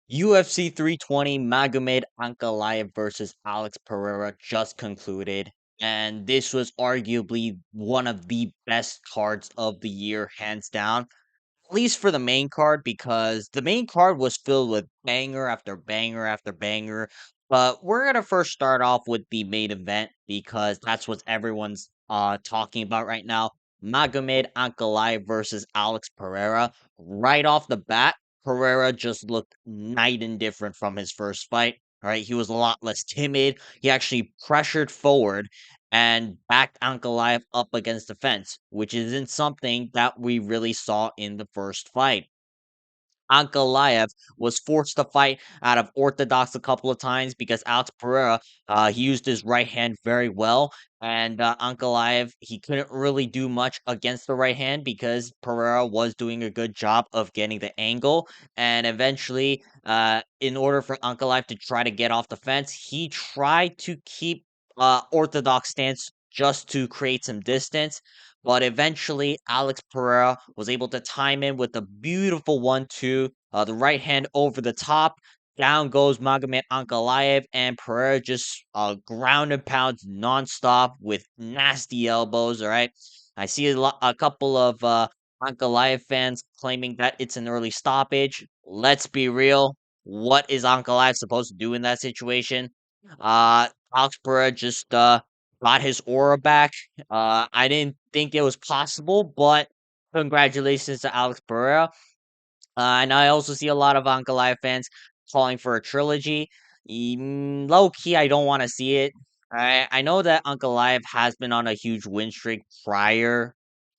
UFC 320 Magomed Ankalaev versus Alex Pereira just concluded, and this was arguably one of the best cards of the year, hands down. At least for the main card, because the main card was filled with banger after banger after banger. But we're gonna first start off with the main event because that's what everyone's talking about right now. Magomed Ankalaev versus Alex Pereira. Right off the bat, Pereira just looked night and different from his first fight. All right, he was a lot less timid. He actually pressured forward and backed Ankalaev up against the fence, which isn't something that we really saw in the first fight. Ankalaev was forced to fight out of orthodox a couple of times because Alex Pereira, he used his right hand very well, and Ankalaev, he couldn't really do much against the right hand because Pereira was doing a good job of getting the angle, and eventually, in order for Ankalaev to try to get off the fence, he tried to keep orthodox stance just to create some distance, but eventually, Alex Pereira was able to time in with a beautiful 1-2, the right hand over the top. Down goes Magomed Ankalaev, and Pereira just ground and pounds nonstop with nasty elbows. All right, I see a couple of Ankalaev fans claiming that it's an early stoppage. Let's be real. What is Ankalaev supposed to do in that situation? Alex Pereira just got his aura back. I didn't think it was possible, but congratulations to Alex Pereira. And I also see a lot of Ankalaev fans calling for a trilogy. Low key, I don't want to see it. I know that Ankalaev has been on a huge win streak prior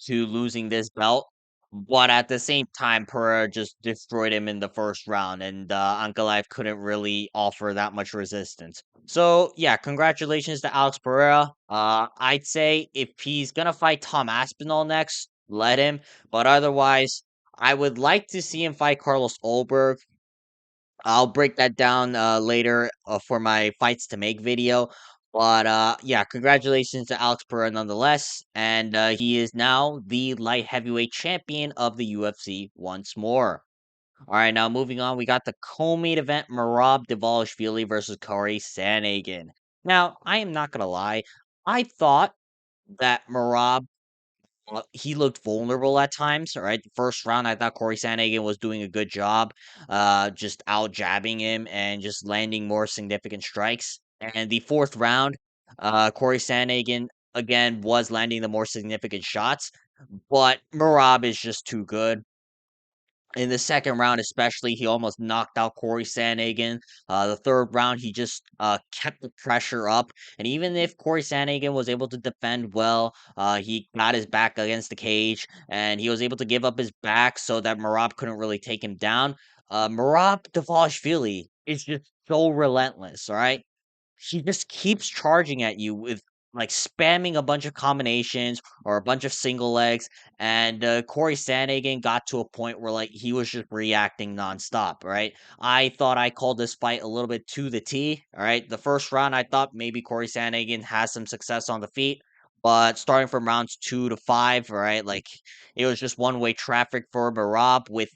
to losing this belt, but at the same time, Pereira just destroyed him in the first round, and Ankalaev couldn't really offer that much resistance. So yeah, congratulations to Alex Pereira. I'd say if he's gonna fight Tom Aspinall next, let him. But otherwise, I would like to see him fight Carlos Ulberg. I'll break that down later for my fights to make video. But yeah, congratulations to Alex Pereira nonetheless, and he is now the light heavyweight champion of the UFC once more. All right, now moving on, we got the co-main event: Merab Dvalishvilli versus Cory Sandhagen. Now, I am not gonna lie, I thought that Merab he looked vulnerable at times, all right? The first round, I thought Cory Sandhagen was doing a good job, just out jabbing him and just landing more significant strikes. And the fourth round, Cory Sandhagen again was landing the more significant shots, but Merab is just too good. In the second round, especially, he almost knocked out Cory Sandhagen. The third round, he just kept the pressure up. And even if Cory Sandhagen was able to defend well, he got his back against the cage and he was able to give up his back so that Merab couldn't really take him down. Merab Dvalishvili is just so relentless, all right? She just keeps charging at you with like spamming a bunch of combinations or a bunch of single legs. And Cory Sandhagen got to a point where like he was just reacting nonstop. Right. I thought I called this fight a little bit to the T. All right. The first round, I thought maybe Cory Sandhagen has some success on the feet. But starting from rounds 2 to 5, right, like it was just one way traffic for Marab with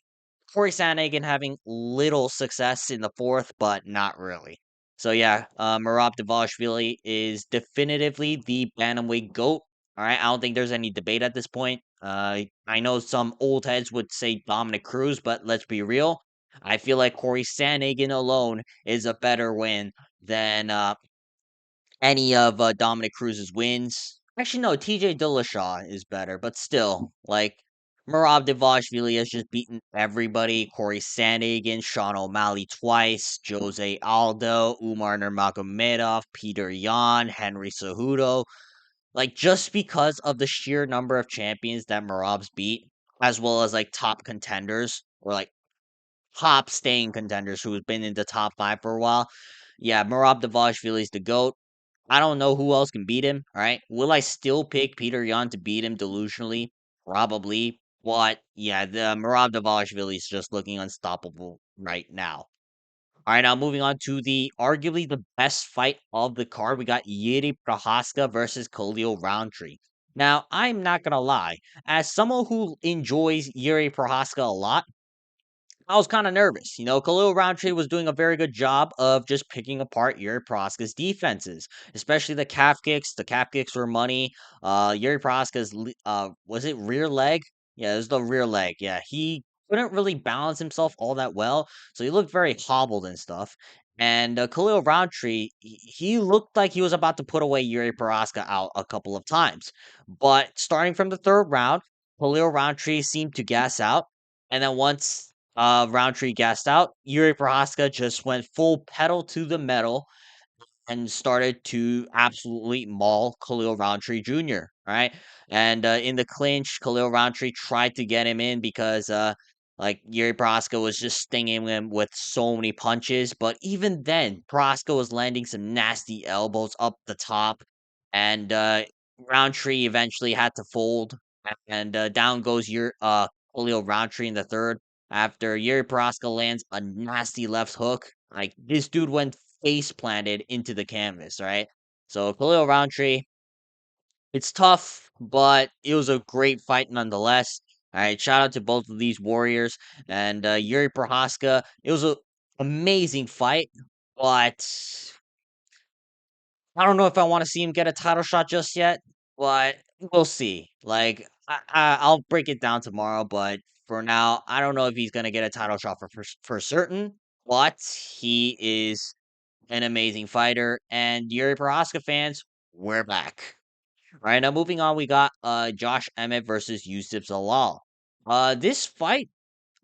Cory Sandhagen having little success in the fourth, but not really. So yeah, Merab Dvalishvili is definitively the bantamweight goat. All right, I don't think there's any debate at this point. I know some old heads would say Dominic Cruz, but let's be real. I feel like Cory Sandhagen alone is a better win than any of Dominic Cruz's wins. Actually, no, TJ Dillashaw is better, but still, like Merab Dvalishvili has just beaten everybody. Cory Sandhagen, Sean O'Malley twice, Jose Aldo, Umar Nurmagomedov, Peter Yan, Henry Cejudo. Like just because of the sheer number of champions that Merab's beat, as well as like top contenders or like top staying contenders who's been in the top five for a while. Yeah, Merab Dvalishvili is the goat. I don't know who else can beat him, all right? Will I still pick Peter Yan to beat him delusionally? Probably. But yeah, the Merab Dvalishvili is just looking unstoppable right now. All right, now moving on to the arguably the best fight of the card. We got Jiri Prochazka versus Khalil Rountree. Now, I'm not gonna lie, as someone who enjoys Yuri Prohaska a lot, I was kind of nervous. Khalil Rountree was doing a very good job of just picking apart Yuri Prochazka's defenses, especially the calf kicks. The calf kicks were money. Yuri Prochazka's was it rear leg? Yeah, it was the rear leg. Yeah, he couldn't really balance himself all that well, so he looked very hobbled and stuff. And Khalil Rountree, he looked like he was about to put away Yuri Prochazka out a couple of times, but starting from the third round, Khalil Rountree seemed to gas out. And then once Roundtree gassed out, Yuri Prohaska just went full pedal to the metal and started to absolutely maul Khalil Roundtree Jr., right? And in the clinch, Khalil Roundtree tried to get him in because like Yuri Prohaska was just stinging him with so many punches. But even then, Prohaska was landing some nasty elbows up the top, and Roundtree eventually had to fold. And down goes your Khalil Roundtree in the third after Yuri Prohaska lands a nasty left hook. Like this dude went face planted into the canvas, right? So Khalil Roundtree, it's tough, but it was a great fight nonetheless. All right, shout out to both of these warriors and Yuri Prohaska. It was a amazing fight, but I don't know if I want to see him get a title shot just yet. But we'll see. Like I'll break it down tomorrow, but for now, I don't know if he's gonna get a title shot for certain. But he is an amazing fighter. And Yuri Prohaska fans, we're back. Right now, moving on, we got Josh Emmett versus Youssef Zalal. This fight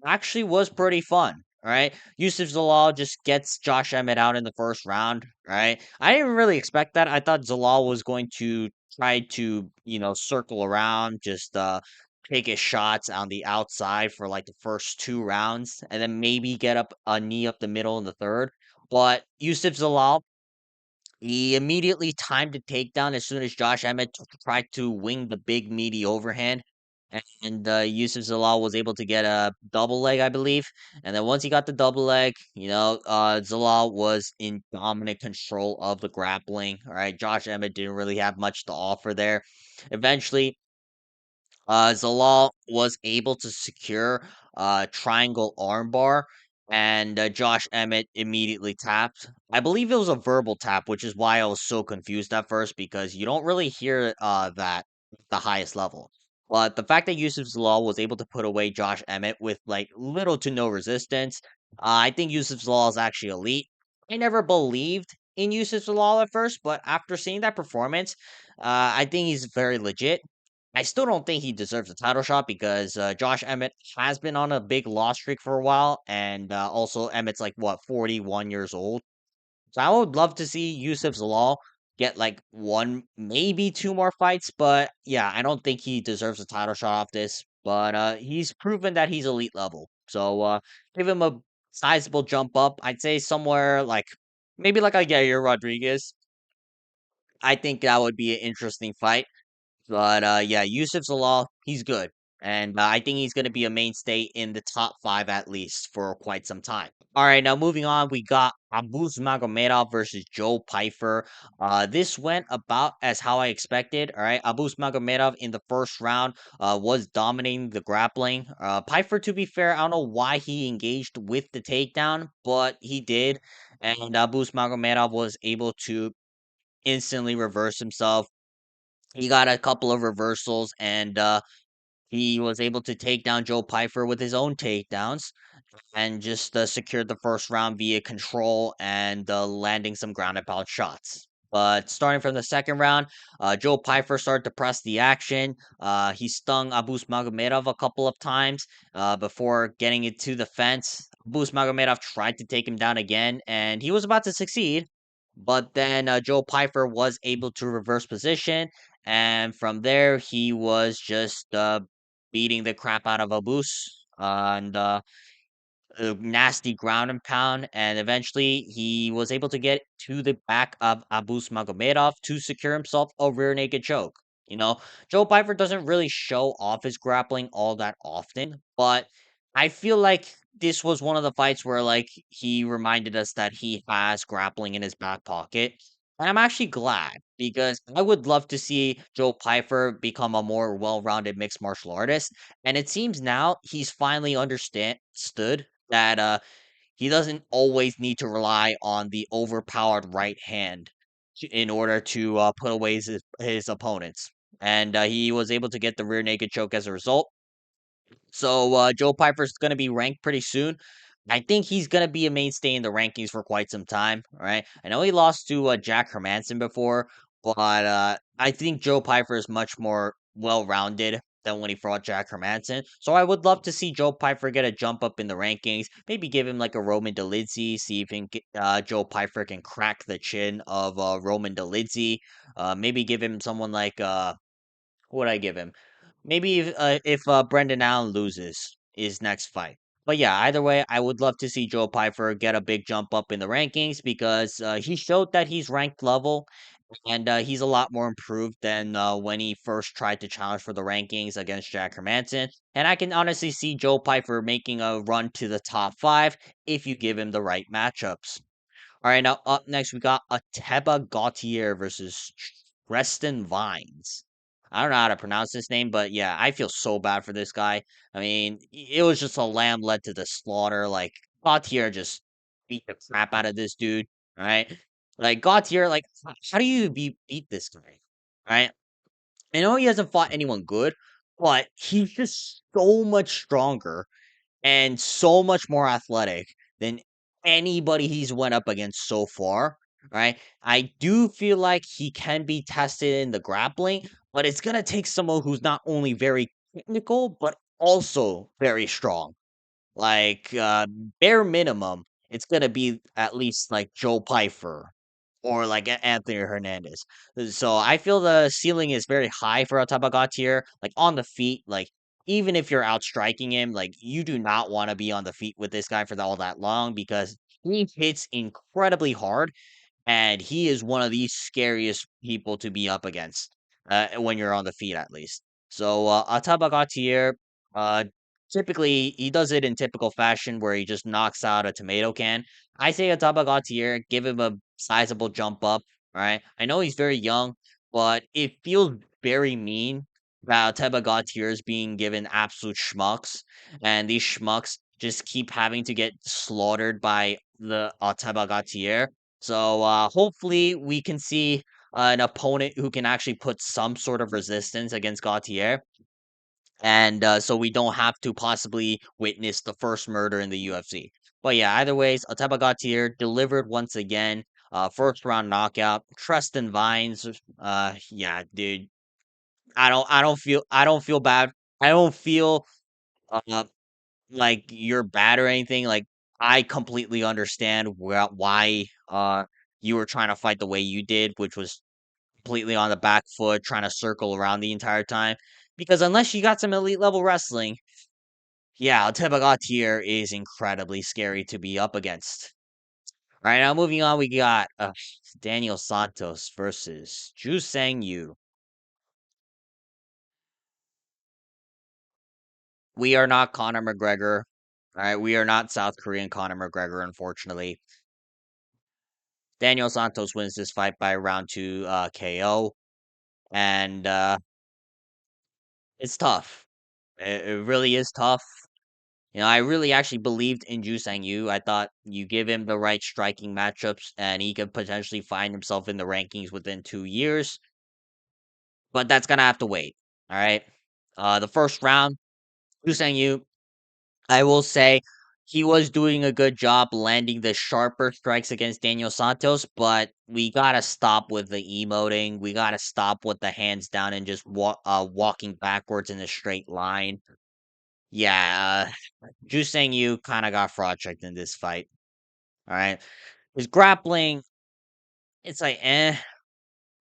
actually was pretty fun. All right, Youssef Zalal just gets Josh Emmett out in the first round. Right, I didn't really expect that. I thought Zalal was going to try to circle around, just take his shots on the outside for like the first two rounds, and then maybe get up a knee up the middle in the third. But Youssef Zalal, he immediately timed the takedown as soon as Josh Emmett tried to wing the big meaty overhand. And Yusuf Zalal was able to get a double leg, I believe. And then once he got the double leg, Zalal was in dominant control of the grappling. All right, Josh Emmett didn't really have much to offer there. Eventually, Zalal was able to secure a triangle armbar, and Josh Emmett immediately tapped. I believe it was a verbal tap, which is why I was so confused at first because you don't really hear that at the highest level. But the fact that Yusuf Zalal was able to put away Josh Emmett with like little to no resistance, I think Yusuf Zalal is actually elite. I never believed in Yusuf Zalal at first, but after seeing that performance, I think he's very legit. I still don't think he deserves a title shot because Josh Emmett has been on a big loss streak for a while, and also Emmett's like what 41 years old. So I would love to see Yusuf Zalal get like one, maybe two more fights, but yeah, I don't think he deserves a title shot off this. But he's proven that he's elite level, so give him a sizable jump up. I'd say somewhere like maybe like a Yair Rodriguez. I think that would be an interesting fight. But yeah, Yusuf Zalal, he's good, and I think he's going to be a mainstay in the top five at least for quite some time. All right, now moving on, we got Abus Magomedov versus Joe Pyfer. This went about as how I expected. All right, Abus Magomedov in the first round was dominating the grappling. Pyfer, to be fair, I don't know why he engaged with the takedown, but he did, and Abus Magomedov was able to instantly reverse himself. He got a couple of reversals, and he was able to take down Joe Pyfer with his own takedowns and just secured the first round via control and landing some ground and pound shots. But starting from the second round, Joe Pyfer started to press the action. He stung Abus Magomedov a couple of times before getting it to the fence. Abus Magomedov tried to take him down again, and he was about to succeed. But then Joe Pyfer was able to reverse position, and from there he was just beating the crap out of Abus. And a nasty ground and pound, and eventually he was able to get to the back of Abus Magomedov to secure himself a rear naked choke. Joe Pyfer doesn't really show off his grappling all that often, but I feel like this was one of the fights where like he reminded us that he has grappling in his back pocket. And I'm actually glad because I would love to see Joe Pyfer become a more well-rounded mixed martial artist. And it seems now he's finally understood that he doesn't always need to rely on the overpowered right hand in order to put away his opponents. And he was able to get the rear naked choke as a result. So Joe Piper's going to be ranked pretty soon. I think he's going to be a mainstay in the rankings for quite some time. All right. I know he lost to Jack Hermanson before, but I think Joe Piper is much more well rounded than when he fought Jack Hermanson. So I would love to see Joe Piper get a jump up in the rankings. Maybe give him like a Roman Dolidze, see if Joe Piper can crack the chin of Roman Dolidze. Maybe give him someone like what would I give him? Maybe if Brendan Allen loses his next fight. But yeah, either way, I would love to see Joe Pyfer get a big jump up in the rankings because he showed that he's ranked level and he's a lot more improved than when he first tried to challenge for the rankings against Jack Hermanson. And I can honestly see Joe Pyfer making a run to the top five if you give him the right matchups. All right, now up next we got Ateba Gautier versus Preston Vines. I don't know how to pronounce this name, but yeah, I feel so bad for this guy. I mean, it was just a lamb led to the slaughter. Like Gautier just beat the crap out of this dude. All right, like Gautier, like how do you beat this guy? All right, I know he hasn't fought anyone good, but he's just so much stronger and so much more athletic than anybody he's went up against so far, right? I do feel like he can be tested in the grappling, but it's gonna take someone who's not only very technical but also very strong. Like, bare minimum, it's gonna be at least like Joe Pyfer or like Anthony Hernandez. So I feel the ceiling is very high for Otabagatier. Like on the feet, like even if you're outstriking him, like you do not want to be on the feet with this guy for all that long because he hits incredibly hard and he is one of the scariest people to be up against when you're on the feet, at least. So Ataba Gautier, typically he does it in typical fashion where he just knocks out a tomato can. I say Ataba Gautier, give him a sizable jump up. All right, I know he's very young, but it feels very mean that Ataba Gautier is being given absolute schmucks, and these schmucks just keep having to get slaughtered by the Ataba Gautier. So hopefully we can see an opponent who can actually put some sort of resistance against Gautier, and so we don't have to possibly witness the first murder in the UFC. But yeah, either ways, Oteba Gautier delivered once again. First round knockout. Tristan Vines. Yeah, dude. I don't feel bad. I don't feel uh like you're bad or anything. Like I completely understand why you were trying to fight the way you did, which was completely on the back foot, trying to circle around the entire time. Because unless you got some elite level wrestling, yeah, Tebagatier is incredibly scary to be up against. All right, now moving on, we got Daniel Santos versus Ju Sang Yu. We are not Conor McGregor. All right, we are not South Korean Conor McGregor, unfortunately. Daniel Santos wins this fight by round two KO, and it's tough. It really is tough. You know, I really actually believed in Ju Sang Yu. I thought you give him the right striking matchups, and he could potentially find himself in the rankings within 2 years. But that's gonna have to wait. All right. The first round, Ju Sang Yu, I will say he was doing a good job landing the sharper strikes against Daniel Santos, but we gotta stop with the emoting. We gotta stop with the hands down and just walking backwards in a straight line. Yeah, Ju Sang Yu kind of got fraud checked in this fight. All right, his grappling, it's like eh.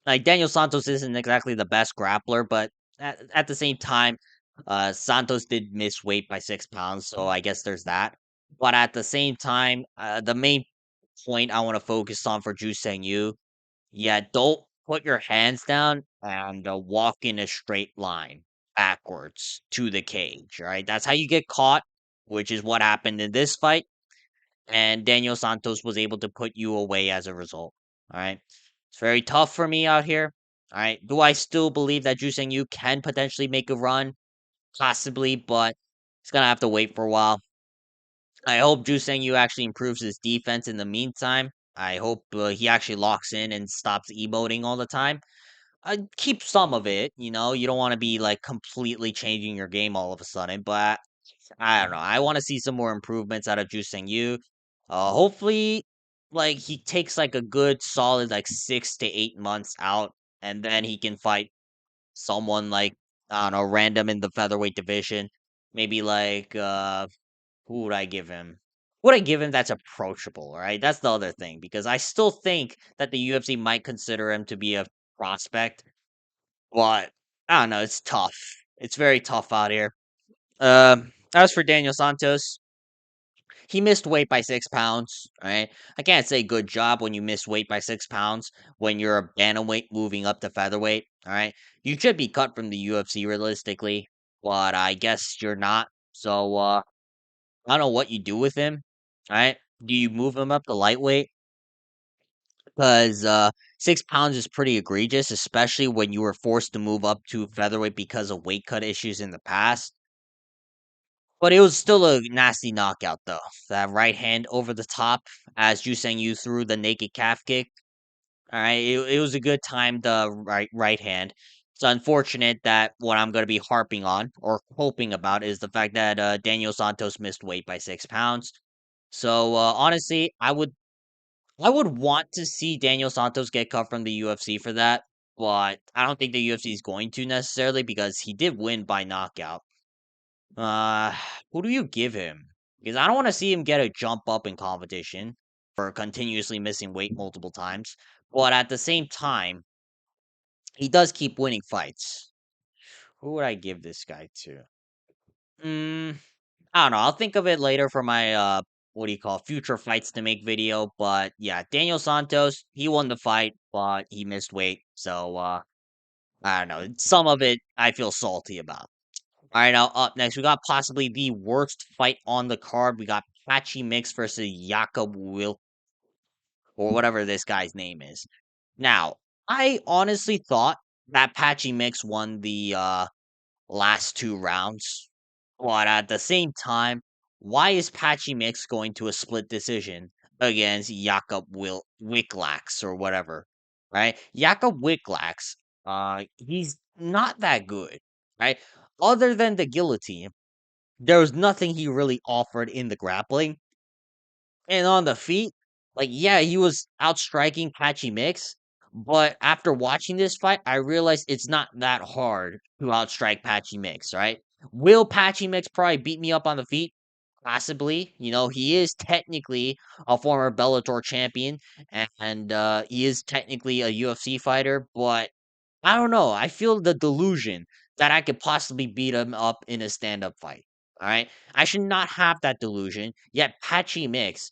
Like Daniel Santos isn't exactly the best grappler, but at the same time, Santos did miss weight by 6 pounds, so I guess there's that. But at the same time, the main point I want to focus on for Ju Sang Yu, yeah, don't put your hands down and walk in a straight line backwards to the cage. All right, that's how you get caught, which is what happened in this fight. And Daniel Santos was able to put you away as a result. All right. It's very tough for me out here. All right. Do I still believe that Ju Sang Yu can potentially make a run? Possibly, but it's gonna have to wait for a while. I hope Juseng Yu actually improves his defense in the meantime. I hope he actually locks in and stops emoting all the time. Keep some of it, you don't want to be like completely changing your game all of a sudden, but I don't know. I want to see some more improvements out of Juseng Yu. Hopefully, like he takes like a good solid like 6 to 8 months out, and then he can fight someone like I don't know, random in the featherweight division. Maybe like who would I give him? Would I give him that's approachable, right? That's the other thing because I still think that the UFC might consider him to be a prospect, but I don't know. It's tough. It's very tough out here. As for Daniel Santos, he missed weight by 6 pounds. Right? I can't say good job when you miss weight by 6 pounds when you're a bantamweight moving up to featherweight. All right, you should be cut from the UFC realistically, but I guess you're not. So I don't know what you do with him. All right, do you move him up to lightweight? Because 6 pounds is pretty egregious, especially when you were forced to move up to featherweight because of weight cut issues in the past. But it was still a nasty knockout, though. That right hand over the top as Juseng Yu threw the naked calf kick. All right, it was a good timed right hand. It's unfortunate that what I'm going to be harping on or hoping about is the fact that Daniel Santos missed weight by 6 pounds. So honestly, I would want to see Daniel Santos get cut from the UFC for that, but I don't think the UFC is going to necessarily because he did win by knockout. Uh, who do you give him? Because I don't want to see him get a jump up in competition for continuously missing weight multiple times. But at the same time, he does keep winning fights. Who would I give this guy to? Mm, I don't know. I'll think of it later for my what do you call future fights to make video. But yeah, Daniel Santos, he won the fight, but he missed weight. So I don't know. Some of it I feel salty about. All right, now up next, we got possibly the worst fight on the card. We got Patchy Mix versus Jakob Wilk, or whatever this guy's name is. Now, I honestly thought that Patchy Mix won the last 2 rounds, but at the same time, why is Patchy Mix going to a split decision against Jakob Wicklax or whatever? Right? Jakob Wicklax, he's not that good, right? Other than the guillotine, there was nothing he really offered in the grappling. And on the feet, like, yeah, he was outstriking Patchy Mix, but after watching this fight, I realized it's not that hard to outstrike Patchy Mix, right? Will Patchy Mix probably beat me up on the feet? Possibly. He is technically a former Bellator champion, and he is technically a UFC fighter, but I don't know. I feel the delusion that I could possibly beat him up in a stand-up fight. All right. I should not have that delusion. Yet Patchy Mix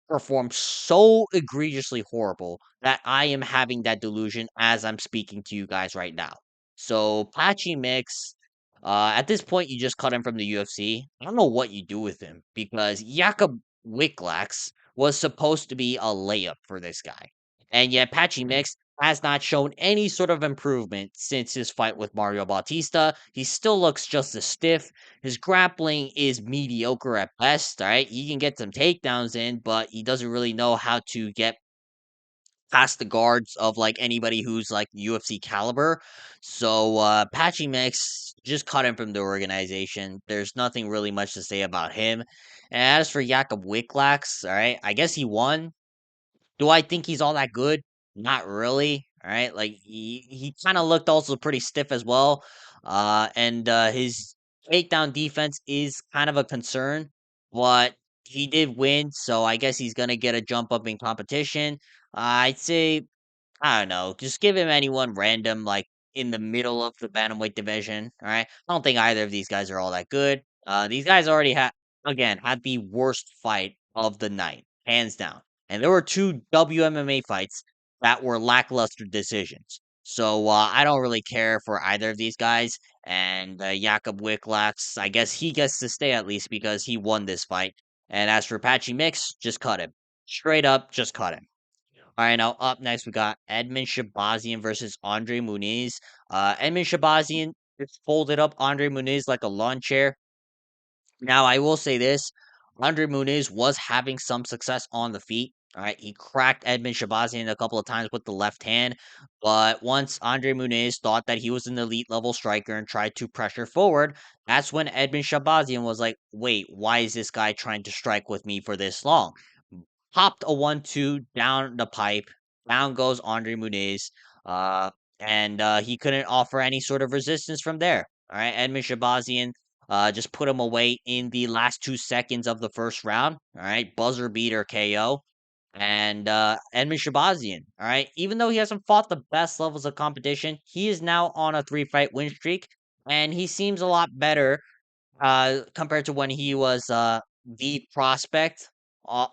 performed so egregiously horrible that I am having that delusion as I'm speaking to you guys right now. So Patchy Mix, at this point, you just cut him from the UFC. I don't know what you do with him because Jakob Wicklax was supposed to be a layup for this guy, and yet Patchy Mix has not shown any sort of improvement since his fight with Mario Bautista. He still looks just as stiff. His grappling is mediocre at best, all right? He can get some takedowns in, but he doesn't really know how to get past the guards of like anybody who's like UFC caliber. So Patchy Mix just cut him from the organization. There's nothing really much to say about him. And as for Jakob Wicklax, all right, I guess he won. Do I think he's all that good? Not really. All right. Like he kind of looked also pretty stiff as well. And his takedown defense is kind of a concern, but he did win, so I guess he's gonna get a jump up in competition. I'd say I don't know. Just give him anyone random, like in the middle of the bantamweight division. All right. I don't think either of these guys are all that good. These guys already had the worst fight of the night, hands down. And there were two WMMA fights that were lackluster decisions. So I don't really care for either of these guys. And Jakob Wicklax, I guess he gets to stay at least because he won this fight. And as for Patchy Mix, just cut him. Straight up, just cut him. All right, now up next we got Edmund Shabazian versus Andre Muniz. Edmund Shabazian just folded up Andre Muniz like a lawn chair. Now I will say this: Andre Muniz was having some success on the feet. All right, he cracked Edmund Shabazian a couple of times with the left hand, but once Andre Muniz thought that he was an elite level striker and tried to pressure forward, that's when Edmund Shabazian was like, "Wait, why is this guy trying to strike with me for this long?" Popped a 1-2 down the pipe. Down goes Andre Muniz. Uh, and he couldn't offer any sort of resistance from there. All right. Edmund Shabazian just put him away in the last 2 seconds of the first round. All right. Buzzer beater KO. And Edmund Shabazian, all right, even though he hasn't fought the best levels of competition, he is now on a 3 fight win streak, and he seems a lot better compared to when he was the prospect,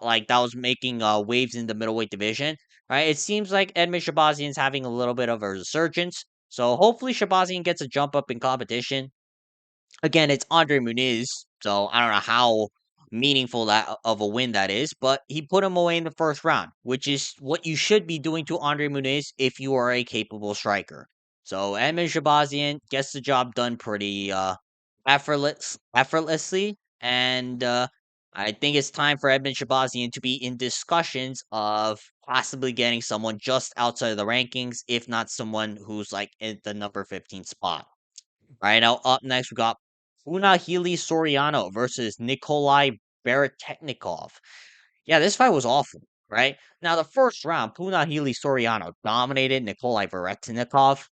like that was making waves in the middleweight division. Right, it seems like Edmund Shabazian's having a little bit of a resurgence. So hopefully Shabazian gets a jump up in competition. Again, it's Andre Muniz, so I don't know how meaningful that of a win that is, but he put him away in the first round, which is what you should be doing to Andre Muniz if you are a capable striker. So Edmund Shabazian gets the job done pretty effortlessly, and I think it's time for Edmund Shabazian to be in discussions of possibly getting someone just outside of the rankings, if not someone who's like in the number 15 spot. Right now, up next, we got Punahili Soriano versus Nikolai Beretetnikov. Yeah, this fight was awful, right? Now, the first round, Punahili Soriano dominated Nikolai Beretetnikov,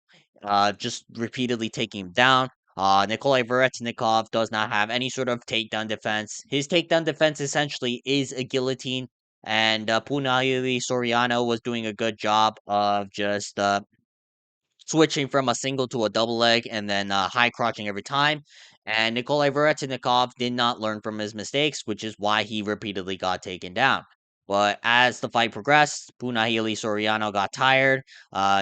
just repeatedly taking him down. Nikolai Beretetnikov does not have any sort of takedown defense. His takedown defense essentially is a guillotine, and Punahili Soriano was doing a good job of just switching from a single to a double leg and then high crotching every time. And Nikolai Veretinnikov did not learn from his mistakes, which is why he repeatedly got taken down. But as the fight progressed, Punahili Soriano got tired.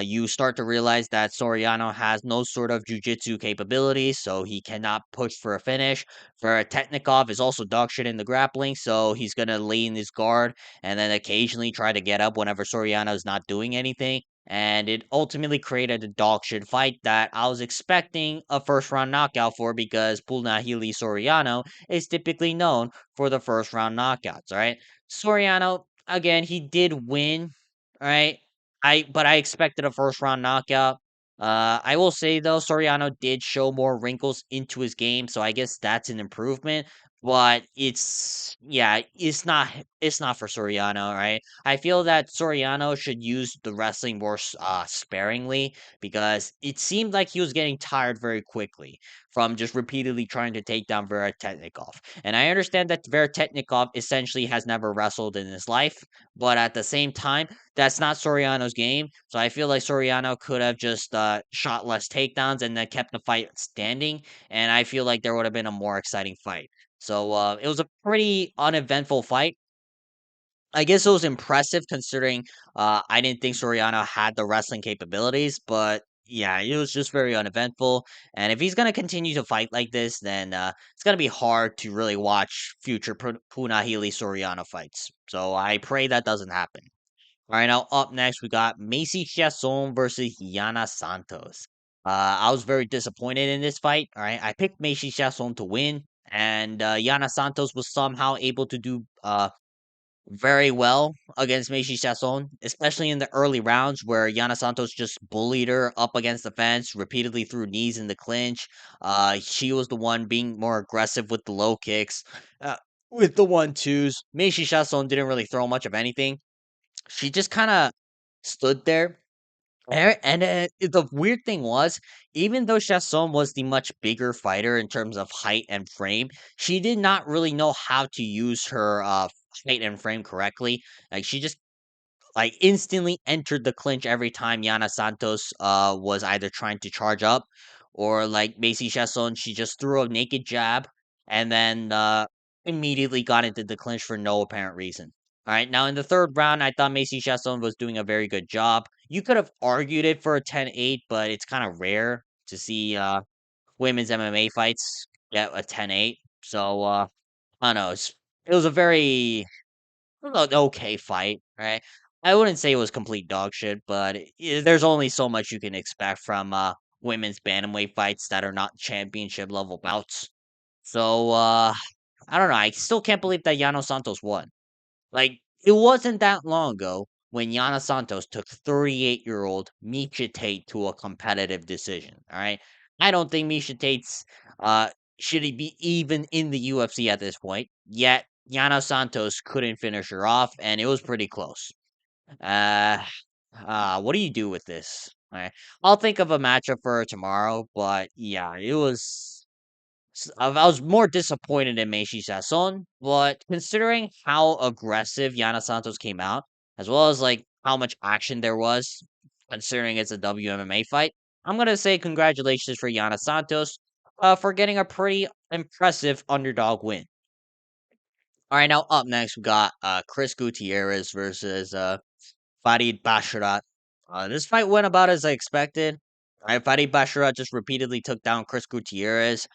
You start to realize that Soriano has no sort of jujitsu capabilities, so he cannot push for a finish. Veretetnikov is also dog shit in the grappling, so he's going to lay in his guard and then occasionally try to get up whenever Soriano is not doing anything, and it ultimately created a dog shit fight that I was expecting a first round knockout for because Pulnahili Soriano is typically known for the first round knockouts, right? Soriano, again, he did win, right? But I expected a first round knockout. I will say though, Soriano did show more wrinkles into his game, so I guess that's an improvement. But it's not for Soriano, right? I feel that Soriano should use the wrestling more sparingly because it seemed like he was getting tired very quickly from just repeatedly trying to take down Veretetnikov. And I understand that Veretetnikov essentially has never wrestled in his life, but at the same time, that's not Soriano's game. So I feel like Soriano could have just shot less takedowns and then kept the fight standing. And I feel like there would have been a more exciting fight. So it was a pretty uneventful fight. I guess it was impressive considering I didn't think Soriano had the wrestling capabilities, but yeah, it was just very uneventful. And if he's gonna continue to fight like this, then it's gonna be hard to really watch future Punahili Soriano fights. So I pray that doesn't happen. All right, now up next we got Macy Chiasson versus Yana Santos. I was very disappointed in this fight. All right, I picked Macy Chiasson to win, and Yana Santos was somehow able to do very well against Meiji Sasson, especially in the early rounds where Yana Santos just bullied her up against the fence, repeatedly threw knees in the clinch. She was the one being more aggressive with the low kicks, with the 1-2s. Meiji Sasson didn't really throw much of anything. She just kind of stood there. And the weird thing was, even though Chasson was the much bigger fighter in terms of height and frame, she did not really know how to use her height and frame correctly. Like she just like instantly entered the clinch every time Yana Santos was either trying to charge up or like Macy Chasson, she just threw a naked jab and then immediately got into the clinch for no apparent reason. All right, now in the third round, I thought Macy Chasson was doing a very good job. You could have argued it for a 10-8, but it's kind of rare to see women's MMA fights get a 10-8. So I don't know. It was a very an okay fight, right? I wouldn't say it was complete dog shit, but there's only so much you can expect from women's bantamweight fights that are not championship level bouts. So I don't know. I still can't believe that Yano Santos won. Like, it wasn't that long ago when Yana Santos took 38-year-old Misha Tate to a competitive decision. All right. I don't think Misha Tate's should he be even in the UFC at this point. Yet Yana Santos couldn't finish her off, and it was pretty close. Uh, what do you do with this? All right. I'll think of a matchup for her tomorrow, but yeah, it was. I was more disappointed in Meishi Sasson, but considering how aggressive Yana Santos came out, as well as like how much action there was, considering it's a WMMA fight, I'm gonna say congratulations for Yana Santos, for getting a pretty impressive underdog win. All right, now up next we got Chris Gutierrez versus Farid Basharat. This fight went about as I expected. Farid Basharat just repeatedly took down Chris Gutierrez.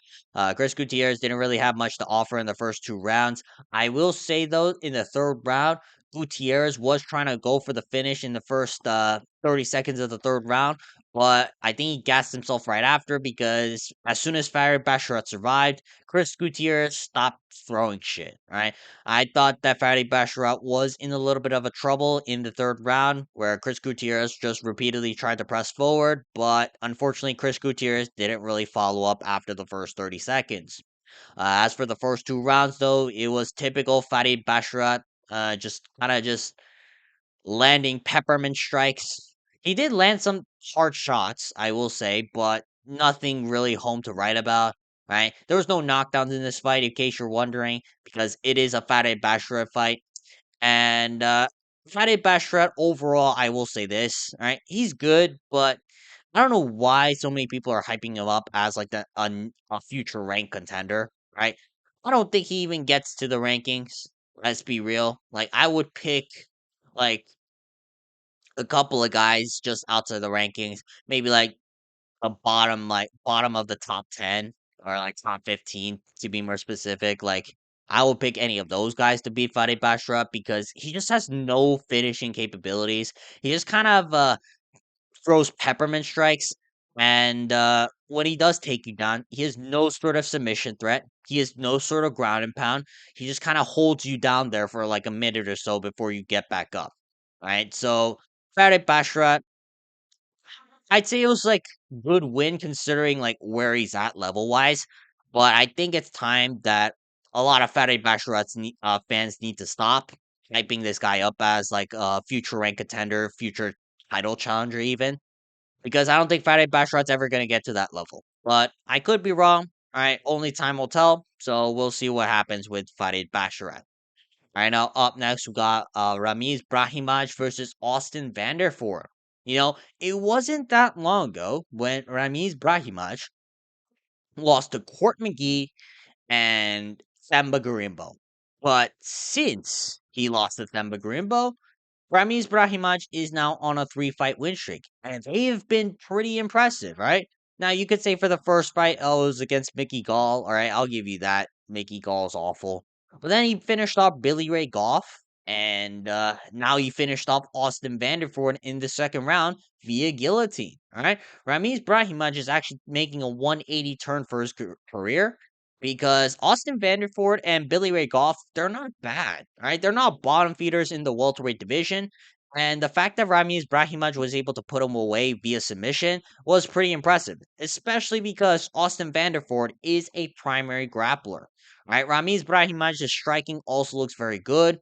Chris Gutierrez didn't really have much to offer in the first two rounds. I will say, though, in the third round, Gutierrez was trying to go for the finish in the first 30 seconds of the third round, but I think he gassed himself right after because as soon as Farid Basharat survived, Chris Gutierrez stopped throwing shit, right? I thought that Fatty Basharat was in a little bit of a trouble in the third round, where Chris Gutierrez just repeatedly tried to press forward, but unfortunately, Chris Gutierrez didn't really follow up after the first 30 seconds. As for the first two rounds, though, it was typical Fatty Basharat, just kind of just landing peppermint strikes. He did land some hard shots, I will say, but nothing really home to write about. Right? There was no knockdowns in this fight, in case you're wondering, because it is a Fateh Basharat fight. And Fateh Basharat overall, I will say this. Right? He's good, but I don't know why so many people are hyping him up as like a future rank contender. Right? I don't think he even gets to the rankings. Let's be real. Like I would pick like a couple of guys just outside the rankings, maybe like bottom of the top 10 or like top 15 to be more specific. Like I will pick any of those guys to beat Fadi Basharat because he just has no finishing capabilities. He just kind of throws peppermint strikes. And when he does take you down, he has no sort of submission threat. He has no sort of ground and pound. He just kind of holds you down there for like a minute or so before you get back up. Right? So Farid Basharat, I'd say it was like good win considering like where he's at level wise, but I think it's time that a lot of Farid Basharat's fans need to stop hyping this guy up as like a future rank contender, future title challenger, even because I don't think Farid Basharat's ever gonna get to that level. But I could be wrong. All right, only time will tell. So we'll see what happens with Farid Basharat. All right, now up next we got Ramiz Brahimaj versus Austin Vanderford. It wasn't that long ago when Ramiz Brahimaj lost to Court McGee and Samba Garimbo. But since he lost to Samba Garimbo, Ramiz Brahimaj is now on a three-fight win streak, and they have been pretty impressive, right? Now, you could say for the first fight, oh, it was against Mickey Gall. All right, I'll give you that. Mickey Gall's awful. But then he finished off Billy Ray Goff, and now he finished off Austin Vanderford in the second round via guillotine. All right, Ramiz Brahimaj is actually making a 180 turn for his career because Austin Vanderford and Billy Ray Goff, they're not bad. All right, they're not bottom feeders in the welterweight division. And the fact that Ramiz Brahimaj was able to put him away via submission was pretty impressive, especially because Austin Vanderford is a primary grappler. Right, Ramiz Brahimaj's striking also looks very good.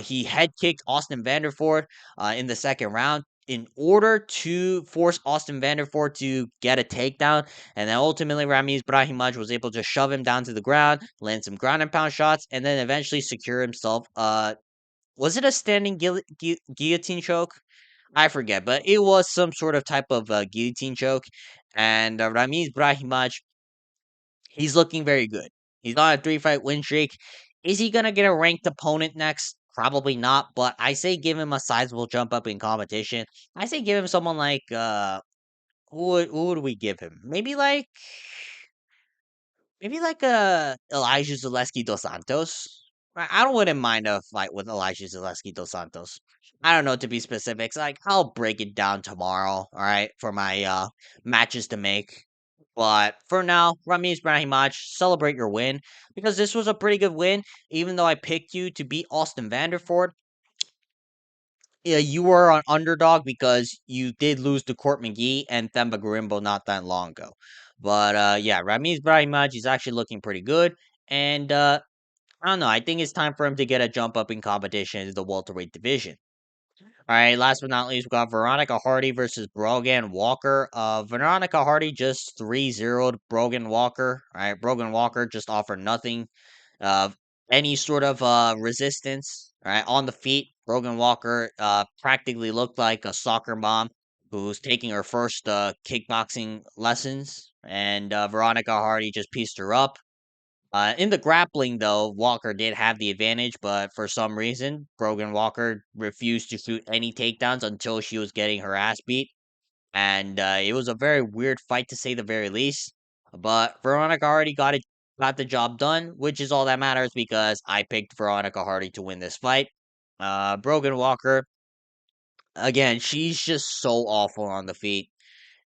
He head kicked Austin Vanderford in the second round in order to force Austin Vanderford to get a takedown. And then ultimately, Ramiz Brahimaj was able to shove him down to the ground, land some ground and pound shots, and then eventually secure himself. Was it a standing guillotine choke? I forget, but it was some sort of type of guillotine choke. And Ramiz Brahimaj, he's looking very good. He's on a three-fight win streak. Is he gonna get a ranked opponent next? Probably not, but I say give him a sizable jump up in competition. I say give him someone like who would we give him? Maybe like Elijah Zaleski dos Santos. I don't wouldn't mind a fight with Elijah Zaleski dos Santos. I don't know to be specifics. Like I'll break it down tomorrow, all right, for my matches to make. But for now, Ramiz Brahimaj, celebrate your win because this was a pretty good win. Even though I picked you to beat Austin Vanderford, yeah, you were an underdog because you did lose to Court McGee and Themba Garimbo not that long ago. But yeah, Ramiz Brahimaj is actually looking pretty good. And I don't know. I think it's time for him to get a jump up in competition in the welterweight division. All right, last but not least, we got Veronica Hardy versus Brogan Walker. Veronica Hardy just 3-0'd Brogan Walker. All right, Brogan Walker just offered nothing, uh, any sort of resistance. All right, on the feet, Brogan Walker practically looked like a soccer mom who's taking her first kickboxing lessons, and Veronica Hardy just pieced her up. In the grappling, though, Walker did have the advantage, but for some reason, Brogan Walker refused to shoot any takedowns until she was getting her ass beat. And it was a very weird fight to say the very least. But Veronica Hardy got the job done, which is all that matters because I picked Veronica Hardy to win this fight. Brogan Walker, again, she's just so awful on the feet.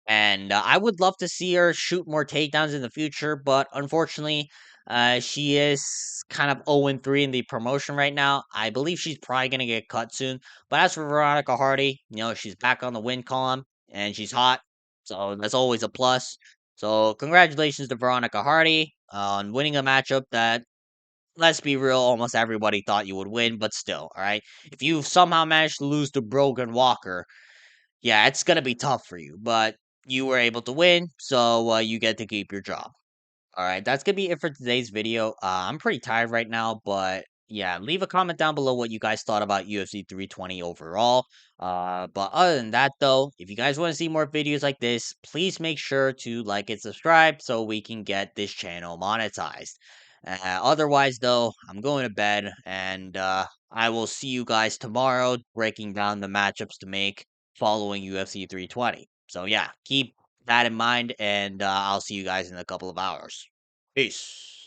And I would love to see her shoot more takedowns in the future, but unfortunately, she is kind of 0-3 in the promotion right now. I believe she's probably going to get cut soon. But as for Veronica Hardy, she's back on the win column and she's hot. So that's always a plus. So congratulations to Veronica Hardy on winning a matchup that, let's be real, almost everybody thought you would win, but still, all right? If you somehow managed to lose to Brogan Walker, yeah, it's gonna be tough for you, but you were able to win, so you get to keep your job. All right, that's gonna be it for today's video. I'm pretty tired right now, but yeah, leave a comment down below what you guys thought about UFC 320 overall. But other than that, though, if you guys want to see more videos like this, please make sure to like and subscribe so we can get this channel monetized. Otherwise, though, I'm going to bed, and I will see you guys tomorrow breaking down the matchups to make following UFC 320. So yeah, keep that in mind, and I'll see you guys in a couple of hours. Peace.